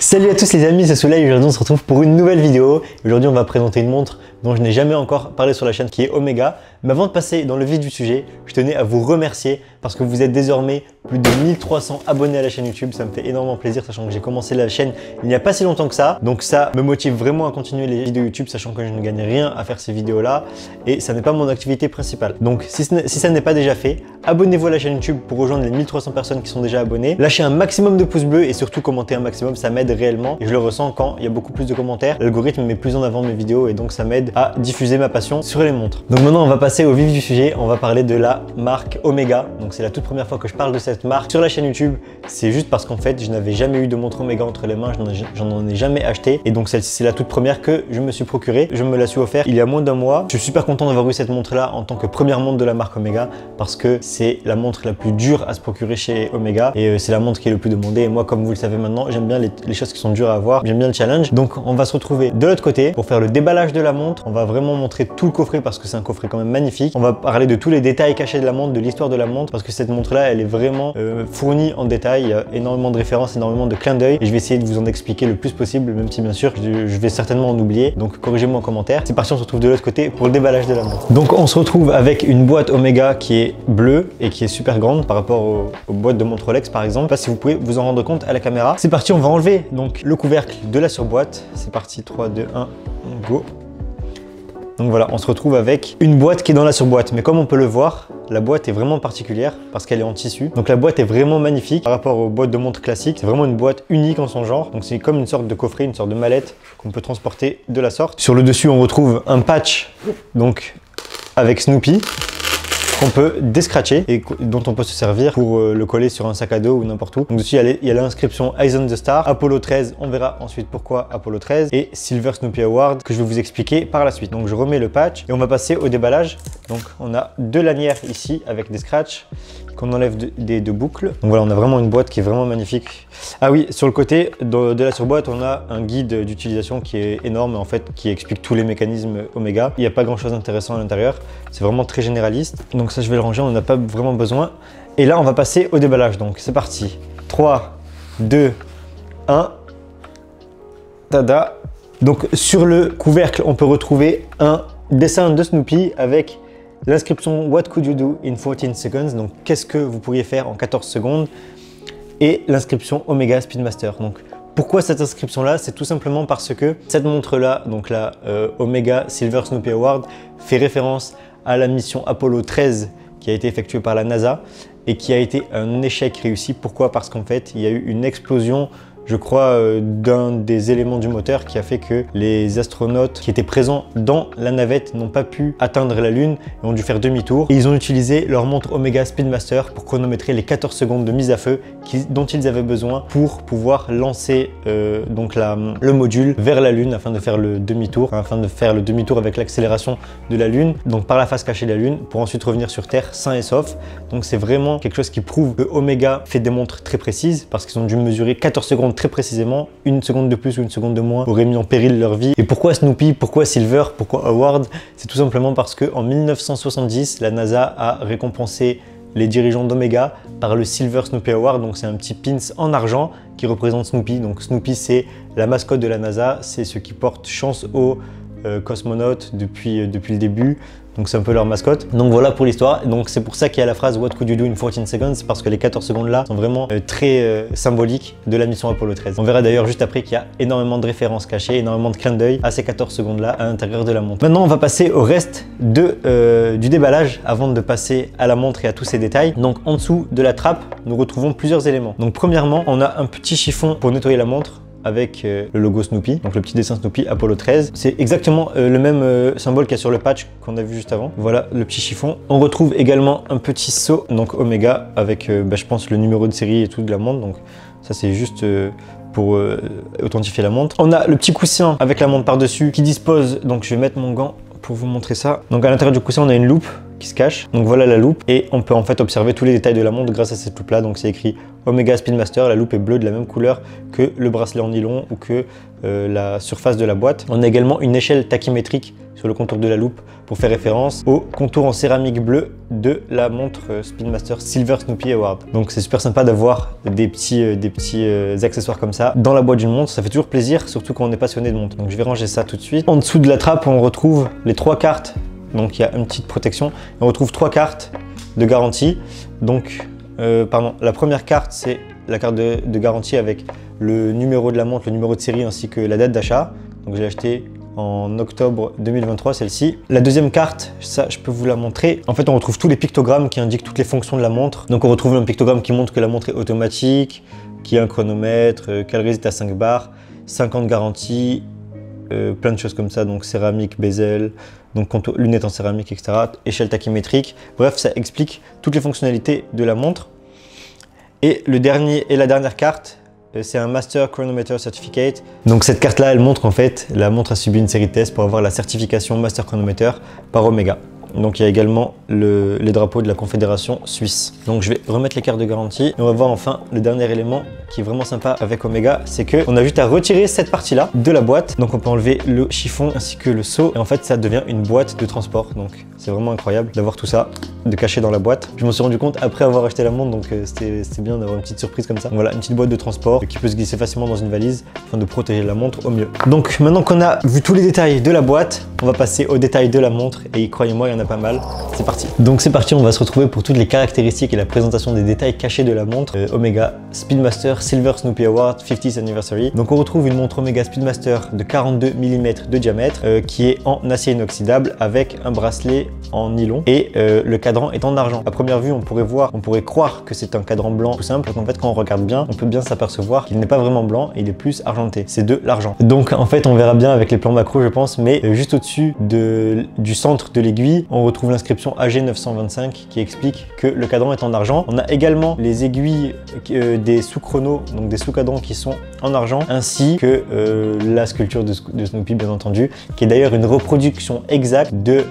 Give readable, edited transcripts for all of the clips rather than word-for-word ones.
Salut à tous les amis, c'est Soleil. Aujourd'hui on se retrouve pour une nouvelle vidéo. Aujourd'hui on va présenter une montre dont je n'ai jamais encore parlé sur la chaîne, qui est Omega. Mais avant de passer dans le vif du sujet, je tenais à vous remercier parce que vous êtes désormais plus de 1300 abonnés à la chaîne YouTube. Ça me fait énormément plaisir, sachant que j'ai commencé la chaîne il n'y a pas si longtemps que ça. Donc ça me motive vraiment à continuer les vidéos YouTube, sachant que je ne gagne rien à faire ces vidéos là et ça n'est pas mon activité principale. Donc si ça n'est pas déjà fait, abonnez-vous à la chaîne YouTube pour rejoindre les 1300 personnes qui sont déjà abonnées. Lâchez un maximum de pouces bleus et surtout commentez un maximum, ça m'aide réellement et je le ressens quand il y a beaucoup plus de commentaires. L'algorithme met plus en avant mes vidéos et donc ça m'aide à diffuser ma passion sur les montres. Donc maintenant on va passer au vif du sujet, on va parler de la marque Omega. Donc c'est la toute première fois que je parle de cette marque sur la chaîne YouTube. C'est juste parce qu'en fait je n'avais jamais eu de montre Omega entre les mains, j'en ai jamais acheté et donc celle-ci c'est la toute première que je me suis procurée. Je me la suis offerte il y a moins d'un mois. Je suis super content d'avoir eu cette montre là en tant que première montre de la marque Omega parce que c'est la montre la plus dure à se procurer chez Omega et c'est la montre qui est le plus demandée et moi, comme vous le savez maintenant, j'aime bien les choses qui sont dures à avoir, j'aime bien le challenge. Donc on va se retrouver de l'autre côté pour faire le déballage de la montre. On va vraiment montrer tout le coffret parce que c'est un coffret quand même magnifique. On va parler de tous les détails cachés de la montre, de l'histoire de la montre parce que cette montre là elle est vraiment fournie en détail. Il y a énormément de références, énormément de clins d'œil et je vais essayer de vous en expliquer le plus possible, même si bien sûr je vais certainement en oublier, donc corrigez-moi en commentaire. C'est parti, on se retrouve de l'autre côté pour le déballage de la montre. Donc on se retrouve avec une boîte Omega qui est bleue et qui est super grande par rapport aux boîtes de montre Rolex par exemple. Je sais pas si vous pouvez vous en rendre compte à la caméra. C'est parti, on va enlever donc le couvercle de la surboîte. C'est parti, 3, 2, 1, go. Donc voilà, on se retrouve avec une boîte qui est dans la surboîte. Mais comme on peut le voir, la boîte est vraiment particulière parce qu'elle est en tissu. Donc la boîte est vraiment magnifique par rapport aux boîtes de montre classiques. C'est vraiment une boîte unique en son genre. Donc c'est comme une sorte de coffret, une sorte de mallette qu'on peut transporter de la sorte. Sur le dessus, on retrouve un patch donc avec Snoopy qu'on peut descratcher et dont on peut se servir pour le coller sur un sac à dos ou n'importe où. Donc dessus il y a l'inscription Eyes on the Star, Apollo 13, on verra ensuite pourquoi Apollo 13 et Silver Snoopy Award que je vais vous expliquer par la suite. Donc je remets le patch et on va passer au déballage. Donc on a deux lanières ici avec des scratchs qu'on enlève des deux boucles. Donc voilà, on a vraiment une boîte qui est vraiment magnifique. Ah oui, sur le côté de la surboîte, on a un guide d'utilisation qui est énorme en fait, qui explique tous les mécanismes Omega. Il n'y a pas grand chose d'intéressant à l'intérieur, c'est vraiment très généraliste. Donc ça je vais le ranger, on n'en a pas vraiment besoin. Et là on va passer au déballage, donc c'est parti. 3, 2, 1, tada. Donc sur le couvercle, on peut retrouver un dessin de Snoopy avec l'inscription What could you do in 14 seconds? Donc qu'est-ce que vous pourriez faire en 14 secondes? Et l'inscription Omega Speedmaster. Donc pourquoi cette inscription là? C'est tout simplement parce que cette montre là, donc la Omega Silver Snoopy Award, fait référence à la mission Apollo 13 qui a été effectuée par la NASA et qui a été un échec réussi. Pourquoi? Parce qu'en fait il y a eu une explosion, je crois, d'un des éléments du moteur qui a fait que les astronautes qui étaient présents dans la navette n'ont pas pu atteindre la Lune et ont dû faire demi-tour. Et ils ont utilisé leur montre Omega Speedmaster pour chronométrer les 14 secondes de mise à feu dont ils avaient besoin pour pouvoir lancer donc le module vers la Lune afin de faire le demi-tour, avec l'accélération de la Lune, donc par la face cachée de la Lune, pour ensuite revenir sur Terre sain et sauf. Donc c'est vraiment quelque chose qui prouve que Omega fait des montres très précises parce qu'ils ont dû mesurer 14 secondes très précisément. Une seconde de plus ou une seconde de moins aurait mis en péril leur vie. Et pourquoi Snoopy, pourquoi Silver, pourquoi Award? C'est tout simplement parce qu'en 1970, la NASA a récompensé les dirigeants d'Omega par le Silver Snoopy Award. Donc c'est un petit pins en argent qui représente Snoopy. Donc Snoopy c'est la mascotte de la NASA, c'est ceux qui portent chance aux cosmonautes depuis le début. Donc c'est un peu leur mascotte. Donc voilà pour l'histoire. Donc c'est pour ça qu'il y a la phrase What could you do in 14 seconds? Parce que les 14 secondes là sont vraiment très symboliques de la mission Apollo 13. On verra d'ailleurs juste après qu'il y a énormément de références cachées, énormément de clins d'œil à ces 14 secondes là à l'intérieur de la montre. Maintenant on va passer au reste du déballage avant de passer à la montre et à tous ces détails. Donc en dessous de la trappe, nous retrouvons plusieurs éléments. Donc premièrement, on a un petit chiffon pour nettoyer la montre avec le logo Snoopy, donc le petit dessin Snoopy Apollo 13. C'est exactement le même symbole qu'il y a sur le patch qu'on a vu juste avant. Voilà le petit chiffon. On retrouve également un petit seau, donc Omega, avec je pense le numéro de série et tout de la montre. Donc ça c'est juste pour authentifier la montre. On a le petit coussin avec la montre par-dessus qui dispose, donc je vais mettre mon gant pour vous montrer ça. Donc à l'intérieur du coussin on a une loupe qui se cache. Donc voilà la loupe et on peut en fait observer tous les détails de la montre grâce à cette loupe là. Donc c'est écrit Omega Speedmaster, la loupe est bleue de la même couleur que le bracelet en nylon ou que la surface de la boîte. On a également une échelle tachymétrique sur le contour de la loupe pour faire référence au contour en céramique bleue de la montre Speedmaster Silver Snoopy Award. Donc c'est super sympa d'avoir des petits accessoires comme ça dans la boîte d'une montre, ça fait toujours plaisir, surtout quand on est passionné de montre. Donc je vais ranger ça tout de suite. En dessous de la trappe, on retrouve les 3 cartes, donc il y a une petite protection. On retrouve 3 cartes de garantie. Donc la première carte, c'est la carte de garantie avec le numéro de la montre, le numéro de série ainsi que la date d'achat. Donc j'ai acheté en octobre 2023 celle-ci. La deuxième carte, ça je peux vous la montrer. En fait on retrouve tous les pictogrammes qui indiquent toutes les fonctions de la montre. Donc on retrouve un pictogramme qui montre que la montre est automatique, qui a un chronomètre, qu'elle résiste à 5 bars, 5 ans de garantie, plein de choses comme ça, donc céramique, bezel, donc lunettes en céramique, etc. Échelle tachymétrique. Bref, ça explique toutes les fonctionnalités de la montre. Et la dernière carte, c'est un Master Chronometer Certificate. Donc cette carte-là, elle montre en fait, la montre a subi une série de tests pour avoir la certification Master Chronometer par Omega. Donc il y a également les drapeaux de la Confédération suisse. Donc je vais remettre les cartes de garantie. Et on va voir enfin le dernier élément qui est vraiment sympa avec Omega, c'est qu'on a juste à retirer cette partie-là de la boîte. Donc on peut enlever le chiffon ainsi que le seau. Et en fait ça devient une boîte de transport. Donc c'est vraiment incroyable d'avoir tout ça de caché dans la boîte. Je m'en suis rendu compte après avoir acheté la montre, donc c'était bien d'avoir une petite surprise comme ça. Donc, voilà, une petite boîte de transport qui peut se glisser facilement dans une valise afin de protéger la montre au mieux. Donc maintenant qu'on a vu tous les détails de la boîte, on va passer aux détails de la montre et croyez-moi, il y en a pas mal. C'est parti. Donc c'est parti, on va se retrouver pour toutes les caractéristiques et la présentation des détails cachés de la montre Omega Speedmaster Silver Snoopy Award 50th Anniversary. Donc on retrouve une montre Omega Speedmaster de 42 mm de diamètre qui est en acier inoxydable avec un bracelet en nylon et le cadran est en argent. À première vue, on pourrait croire que c'est un cadran blanc tout simple, qu'en fait quand on regarde bien, on peut bien s'apercevoir qu'il n'est pas vraiment blanc et il est plus argenté. C'est de l'argent. Donc en fait, on verra bien avec les plans macro, je pense, mais juste au-dessus du centre de l'aiguille, on retrouve l'inscription AG925 qui explique que le cadran est en argent. On a également les aiguilles des sous-chronos, donc des sous-cadrans qui sont en argent, ainsi que la sculpture de Snoopy bien entendu, qui est d'ailleurs une reproduction exacte de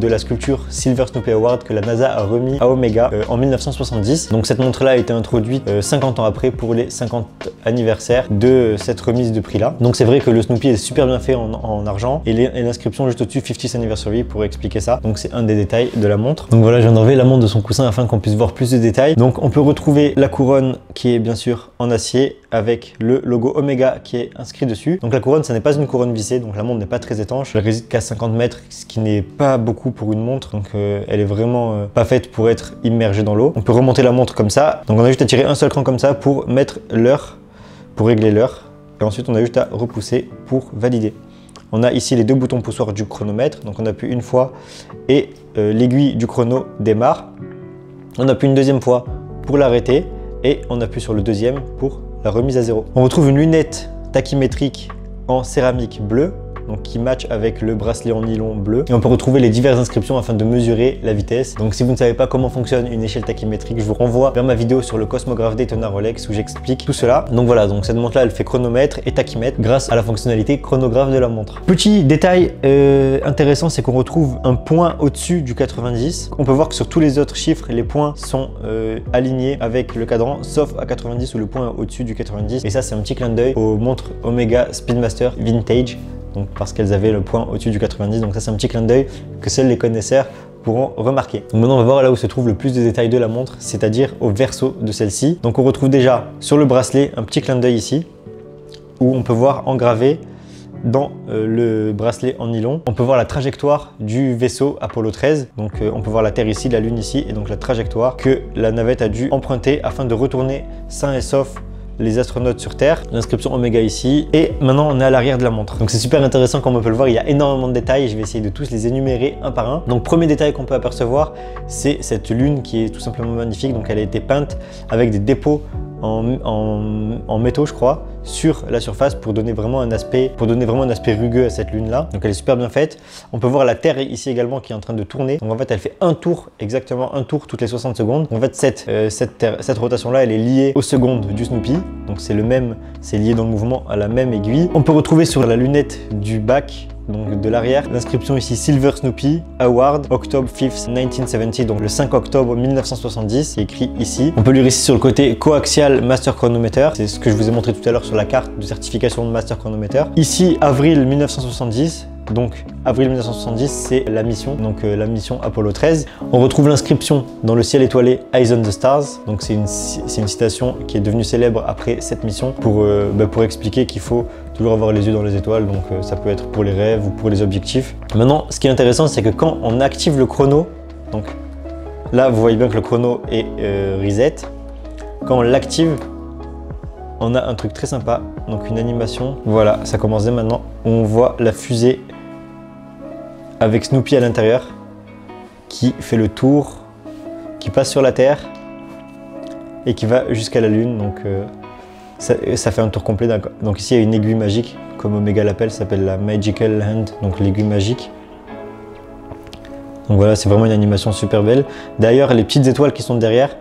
la sculpture Silver Snoopy Award que la NASA a remis à Omega en 1970. Donc cette montre là a été introduite 50 ans après pour les 50 anniversaires de cette remise de prix là. Donc c'est vrai que le Snoopy est super bien fait en argent et l'inscription juste au-dessus 50th Anniversary pour expliquer ça. Donc c'est un des détails de la montre. Donc voilà, je viens d'enlever la montre de son coussin afin qu'on puisse voir plus de détails. Donc on peut retrouver la couronne qui est bien sûr en acier avec le logo Omega qui est inscrit dessus. Donc la couronne, ça n'est pas une couronne vissée, donc la montre n'est pas très étanche. Elle résiste qu'à 50 mètres, ce qui n'est pas beaucoup pour une montre. Donc elle est vraiment pas faite pour être immergée dans l'eau. On peut remonter la montre comme ça. Donc on a juste à tirer un seul cran comme ça pour mettre l'heure, pour régler l'heure. Et ensuite on a juste à repousser pour valider. On a ici les deux boutons poussoirs du chronomètre. Donc on appuie une fois et l'aiguille du chrono démarre. On appuie une deuxième fois pour l'arrêter et on appuie sur le deuxième pour la remise à zéro. On retrouve une lunette tachymétrique en céramique bleue, donc qui match avec le bracelet en nylon bleu. Et on peut retrouver les diverses inscriptions afin de mesurer la vitesse. Donc si vous ne savez pas comment fonctionne une échelle tachymétrique, je vous renvoie vers ma vidéo sur le Cosmograph Daytona Rolex où j'explique tout cela. Donc voilà, donc cette montre là elle fait chronomètre et tachymètre grâce à la fonctionnalité chronographe de la montre. Petit détail intéressant, c'est qu'on retrouve un point au-dessus du 90. On peut voir que sur tous les autres chiffres, les points sont alignés avec le cadran, sauf à 90 où le point est au-dessus du 90. Et ça c'est un petit clin d'œil aux montres Omega Speedmaster Vintage. Donc parce qu'elles avaient le point au-dessus du 90, donc ça c'est un petit clin d'œil que seuls les connaisseurs pourront remarquer. Donc maintenant on va voir là où se trouve le plus de détails de la montre, c'est-à-dire au verso de celle-ci. Donc on retrouve déjà sur le bracelet un petit clin d'œil ici, où on peut voir engravé dans le bracelet en nylon. On peut voir la trajectoire du vaisseau Apollo 13, donc on peut voir la Terre ici, la Lune ici, et donc la trajectoire que la navette a dû emprunter afin de retourner sain et sauf les astronautes sur Terre, l'inscription Omega ici, et maintenant on est à l'arrière de la montre. Donc c'est super intéressant comme on peut le voir, il y a énormément de détails et je vais essayer de tous les énumérer un par un. Donc premier détail qu'on peut apercevoir, c'est cette lune qui est tout simplement magnifique. Donc elle a été peinte avec des dépôts en métaux je crois sur la surface pour donner vraiment un aspect rugueux à cette lune là. Donc elle est super bien faite. On peut voir la Terre ici également qui est en train de tourner. Donc en fait elle fait un tour, exactement un tour toutes les 60 secondes. En fait cette rotation là elle est liée aux secondes du Snoopy. Donc c'est lié dans le mouvement à la même aiguille. On peut retrouver sur la lunette du bac donc de l'arrière. L'inscription ici Silver Snoopy Award, October 5th 1970, donc le 5 octobre 1970, c'est écrit ici. On peut lire ici sur le côté Coaxial Master Chronometer, c'est ce que je vous ai montré tout à l'heure sur la carte de certification de Master Chronometer. Ici, avril 1970. Donc avril 1970, c'est la mission, donc la mission Apollo 13. On retrouve l'inscription dans le ciel étoilé Eyes on the Stars. Donc c'est une citation qui est devenue célèbre après cette mission pour expliquer qu'il faut toujours avoir les yeux dans les étoiles. Donc ça peut être pour les rêves ou pour les objectifs. Maintenant, ce qui est intéressant, c'est que quand on active le chrono, donc là vous voyez bien que le chrono est reset. Quand on l'active, on a un truc très sympa, donc une animation. Voilà, ça commence dès maintenant. On voit la fusée avec Snoopy à l'intérieur qui fait le tour, qui passe sur la Terre et qui va jusqu'à la Lune. Donc ça fait un tour complet. Donc ici il y a une aiguille magique, comme Omega l'appelle, ça s'appelle la Magical Hand, donc l'aiguille magique. Donc voilà, c'est vraiment une animation super belle. D'ailleurs, les petites étoiles qui sont derrière,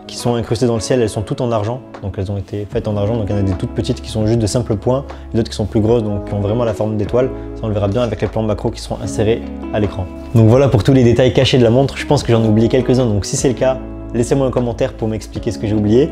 qui sont incrustées dans le ciel, elles sont toutes en argent, donc elles ont été faites en argent. Donc il y en a des toutes petites qui sont juste de simples points, et d'autres qui sont plus grosses, donc qui ont vraiment la forme d'étoiles. Ça on le verra bien avec les plans macro qui seront insérés à l'écran. Donc voilà pour tous les détails cachés de la montre. Je pense que j'en ai oublié quelques-uns, donc si c'est le cas, laissez-moi un commentaire pour m'expliquer ce que j'ai oublié.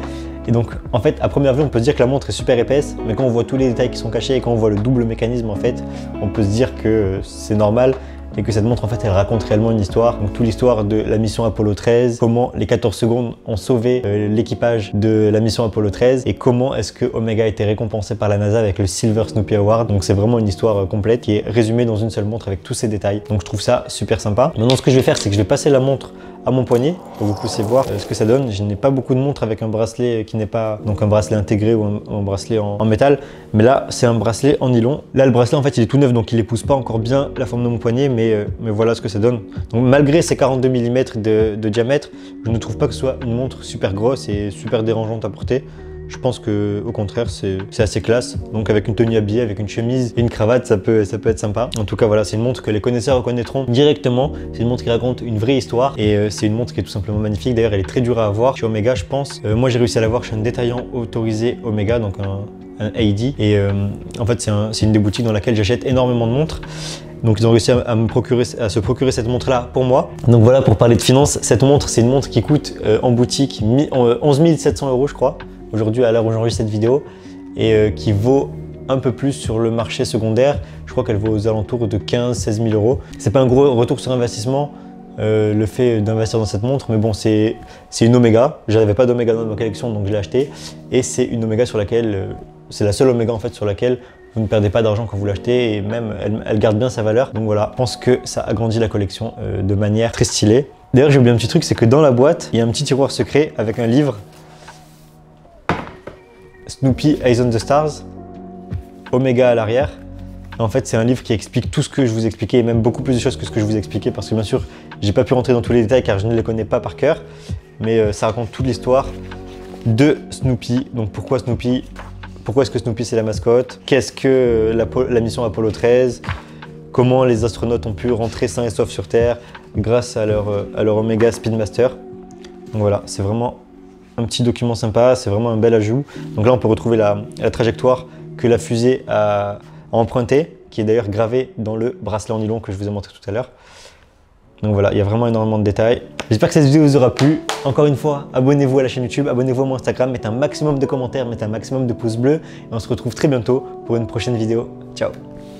Et donc en fait, à première vue, on peut se dire que la montre est super épaisse, mais quand on voit tous les détails qui sont cachés et quand on voit le double mécanisme, en fait, on peut se dire que c'est normal. Et que cette montre, en fait, elle raconte réellement une histoire. Donc, toute l'histoire de la mission Apollo 13, comment les 14 secondes ont sauvé l'équipage de la mission Apollo 13 et comment est-ce que Omega a été récompensé par la NASA avec le Silver Snoopy Award. Donc, c'est vraiment une histoire complète qui est résumée dans une seule montre avec tous ces détails. Donc, je trouve ça super sympa. Maintenant, ce que je vais faire, c'est que je vais passer la montre à mon poignet pour que vous puissiez voir ce que ça donne. Je n'ai pas beaucoup de montres avec un bracelet qui n'est pas donc un bracelet intégré ou un bracelet en métal, mais là c'est un bracelet en nylon. Là le bracelet en fait il est tout neuf, donc il épouse pas encore bien la forme de mon poignet, mais voilà ce que ça donne. Donc malgré ces 42 mm de diamètre, je ne trouve pas que ce soit une montre super grosse et super dérangeante à porter. Je pense que au contraire c'est assez classe. Donc avec une tenue habillée, avec une chemise et une cravate, ça peut être sympa. En tout cas voilà, c'est une montre que les connaisseurs reconnaîtront directement. C'est une montre qui raconte une vraie histoire et c'est une montre qui est tout simplement magnifique. D'ailleurs elle est très dure à avoir chez Omega je pense. Moi j'ai réussi à l'avoir chez un détaillant autorisé Omega, donc un AD. Et en fait c'est une des boutiques dans laquelle j'achète énormément de montres. Donc ils ont réussi à se procurer cette montre là pour moi. Donc voilà, pour parler de finances, cette montre c'est une montre qui coûte en boutique 11 700 € je crois. Aujourd'hui à l'heure où j'enregistre cette vidéo et qui vaut un peu plus sur le marché secondaire. Je crois qu'elle vaut aux alentours de 15-16 000 €. C'est pas un gros retour sur investissement le fait d'investir dans cette montre, mais bon c'est une Omega. J'avais pas d'Omega dans ma collection donc je l'ai acheté et c'est une Omega sur laquelle c'est la seule Omega en fait sur laquelle vous ne perdez pas d'argent quand vous l'achetez et même elle garde bien sa valeur. Donc voilà, je pense que ça agrandit la collection de manière très stylée. D'ailleurs j'ai oublié un petit truc, c'est que dans la boîte il y a un petit tiroir secret avec un livre Snoopy Eyes on the Stars, Omega à l'arrière. En fait, c'est un livre qui explique tout ce que je vous expliquais et même beaucoup plus de choses que ce que je vous expliquais parce que bien sûr, j'ai pas pu rentrer dans tous les détails car je ne les connais pas par cœur, mais ça raconte toute l'histoire de Snoopy. Donc pourquoi Snoopy? Pourquoi est-ce que Snoopy c'est la mascotte? Qu'est-ce que la mission Apollo 13? Comment les astronautes ont pu rentrer sains et saufs sur Terre grâce à leur Omega Speedmaster. Donc voilà, c'est vraiment un petit document sympa, c'est vraiment un bel ajout. Donc là on peut retrouver la trajectoire que la fusée a empruntée, qui est d'ailleurs gravée dans le bracelet en nylon que je vous ai montré tout à l'heure. Donc voilà, il y a vraiment énormément de détails. J'espère que cette vidéo vous aura plu. Encore une fois, abonnez-vous à la chaîne YouTube, abonnez-vous à mon Instagram, mettez un maximum de commentaires, mettez un maximum de pouces bleus. Et on se retrouve très bientôt pour une prochaine vidéo. Ciao!